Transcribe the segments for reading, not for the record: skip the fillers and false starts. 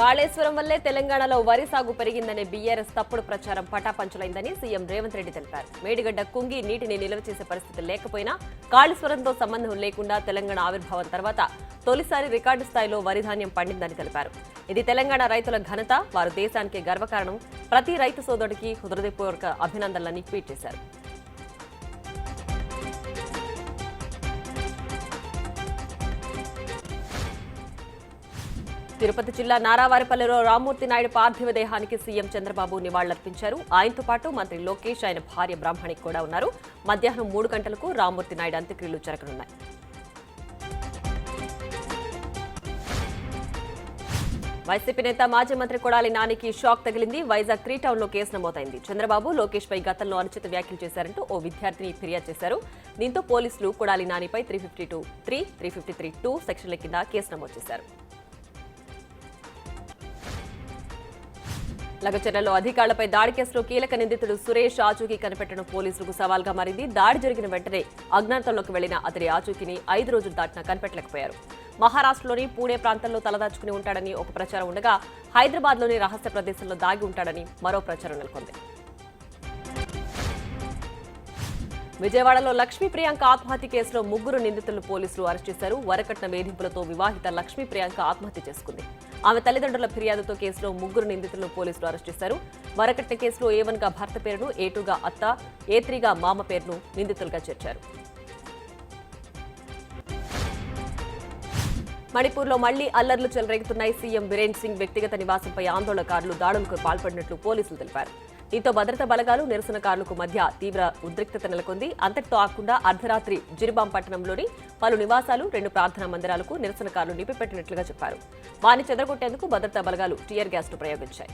కాళేశ్వరం వల్లే తెలంగాణలో వరి సాగు పెరిగిందనే బీఆర్ఎస్ తప్పుడు ప్రచారం పటాపంచలైందని సీఎం రేవంత్ రెడ్డి తెలిపారు. మేడిగడ్డ కుంగి నీటిని నిల్వ చేసే పరిస్థితి లేకపోయినా కాళేశ్వరంతో సంబంధం లేకుండా తెలంగాణ ఆవిర్భావం తర్వాత తొలిసారి రికార్డు స్థాయిలో వరి ధాన్యం పండిందని తెలిపారు. ఇది తెలంగాణ రైతుల ఘనత, వారు దేశానికి గర్వకారణం. ప్రతి రైతు సోదరుడికి హృదయపూర్వక అభినందనలని ట్వీట్ చేశారు. తిరుపతి జిల్లా నారావారిపల్లిలో రామ్మూర్తి నాయుడు పార్థివ దేహానికి సీఎం చంద్రబాబు నివాళులర్పించారు. ఆయనతో పాటు మంత్రి లోకేష్, ఆయన భార్య బ్రాహ్మణి కూడా ఉన్నారు. మధ్యాహ్నం 3 గంటలకు రామ్మూర్తి నాయుడు అంత్యక్రియలు జరగనున్నాయి. వైసీపీ నేత మాజీ మంత్రి కొడాలి నానికి షాక్ తగిలింది. వైజాగ్ 3 టౌన్లో కేసు నమోదైంది. చంద్రబాబు, లోకేష్ పై గతంలో అనుచిత వ్యాఖ్యలు చేశారంటూ ఓ విద్యార్థిని ఫిర్యాదు చేశారు. దీంతో పోలీసులు కొడాలి నానిపై 352(3), 353(2) సెక్షన్ల కింద కేసు నమోదు చేశారు. లగచర్లలో అధికారులపై దాడి కేసులో కీలక నిందితుడు సురేష్ ఆచూకీ కనిపెట్టడం పోలీసులకు సవాల్గా మారింది. దాడి జరిగిన వెంటనే అజ్ఞాతంలోకి వెళ్లిన అతడి ఆచూకీని 5 రోజులు దాటినా కనిపెట్టలేకపోయారు. మహారాష్ట్రలోని పూణే ప్రాంతంలో తలదాచుకుని ఉంటాడని ఒక ప్రచారం ఉండగా, హైదరాబాద్లోని రహస్య ప్రదేశంలో దాగి ఉంటాడని మరో ప్రచారం నెలకొంది. విజయవాడలో లక్ష్మీ ప్రియాంక ఆత్మహత్య కేసులో 3 నిందితులను పోలీసులు అరెస్ట్ చేశారు. వరకట్న వేధింపులతో వివాహిత లక్ష్మీ ప్రియాంక ఆత్మహత్య చేసుకుంది. ఆమె తల్లిదండ్రుల ఫిర్యాదుతో కేసులో 3 నిందితులను పోలీసులు అరెస్ట్ చేశారు. వరకట్న కేసులో A1 గా భర్త పేరును, A2 గా అత్త, A3 గా మామ పేరును నిందితులుగా చేర్చారు. మణిపూర్లో మళ్లీ అల్లర్లు చెలరేగుతున్నాయి. సీఎం బిరేన్ సింగ్ వ్యక్తిగత నివాసంపై ఆందోళనకారులు దాడులకు పాల్పడినట్లు పోలీసులు తెలిపారు. దీంతో భద్రతా బలగాలు, నిరసనకారులకు మధ్య తీవ్ర ఉద్రిక్తత నెలకొంది. అంతటితో ఆకుండా అర్ధరాత్రి జిరిబాం పట్టణంలోని పలు నివాసాలు, 2 ప్రార్థనా మందిరాలకు నిరసనకారులు నిప్పిపెట్టినట్లుగా చెప్పారు. వారిని చెదరగొట్టేందుకు భద్రతా బలగాలు టియర్ గ్యాస్ను ప్రయోగించాయి.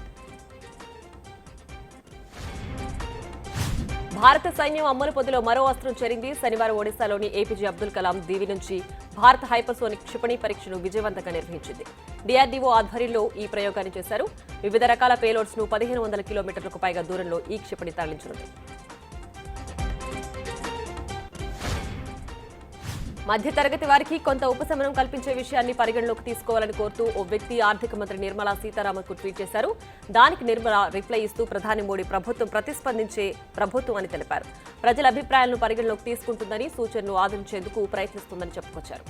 భారత సైన్యం అమ్మల పొదిలో మరో అస్త్రం చేరింది. శనివారం ఒడిశాలోని ఏపీజే అబ్దుల్ కలాం దీవి నుంచి భారత హైపర్సోనిక్ క్షిపణి పరీక్షను విజయవంతంగా నిర్వహించింది. DRDO ఆధ్వర్యంలో ఈ ప్రయోగాన్ని చేశారు. వివిధ రకాల పేలోడ్స్ ను 1500 కిలోమీటర్లకు పైగా దూరంలో ఈ క్షిపణి తరలించనుంది. మధ్యతరగతి వారికి కొంత ఉపశమనం కల్పించే విషయాన్ని పరిగణలోకి తీసుకోవాలని కోరుతూ ఓ వ్యక్తి ఆర్థిక మంత్రి నిర్మలా సీతారామన్ కు ట్వీట్ చేశారు. దానికి నిర్మలా రిప్లై ఇస్తూ ప్రధాని మోడీ ప్రభుత్వం ప్రతిస్పందించే ప్రభుత్వం అని తెలిపారు. ప్రజల అభిప్రాయాలను పరిగణలోకి తీసుకుంటుందని, సూచనలు ఆదరించేందుకు ప్రయత్నిస్తుందని చెప్పుకొచ్చారు.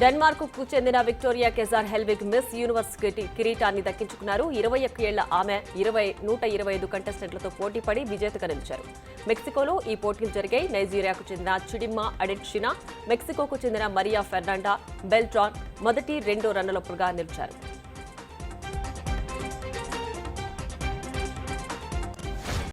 డెన్మార్క్ చెందిన విక్టోరియా కెజార్ హెల్విగ్ మిస్ యూనివర్స్ కిరీటాన్ని దక్కించుకున్నారు. 21 ఏళ్ల ఆమె 125 కంటెస్టెంట్లతో పోటీపడి విజేతగా నిలిచారు. మెక్సికోలో ఈ పోటీలు జరిగాయి. నైజీరియాకు చెందిన చిడిమ్మా అడెట్షినా, మెక్సికోకు చెందిన మరియా ఫెర్నాండా బెల్ట్రాన్ మొదటి, రెండో రన్నర్లుగా నిలిచారు.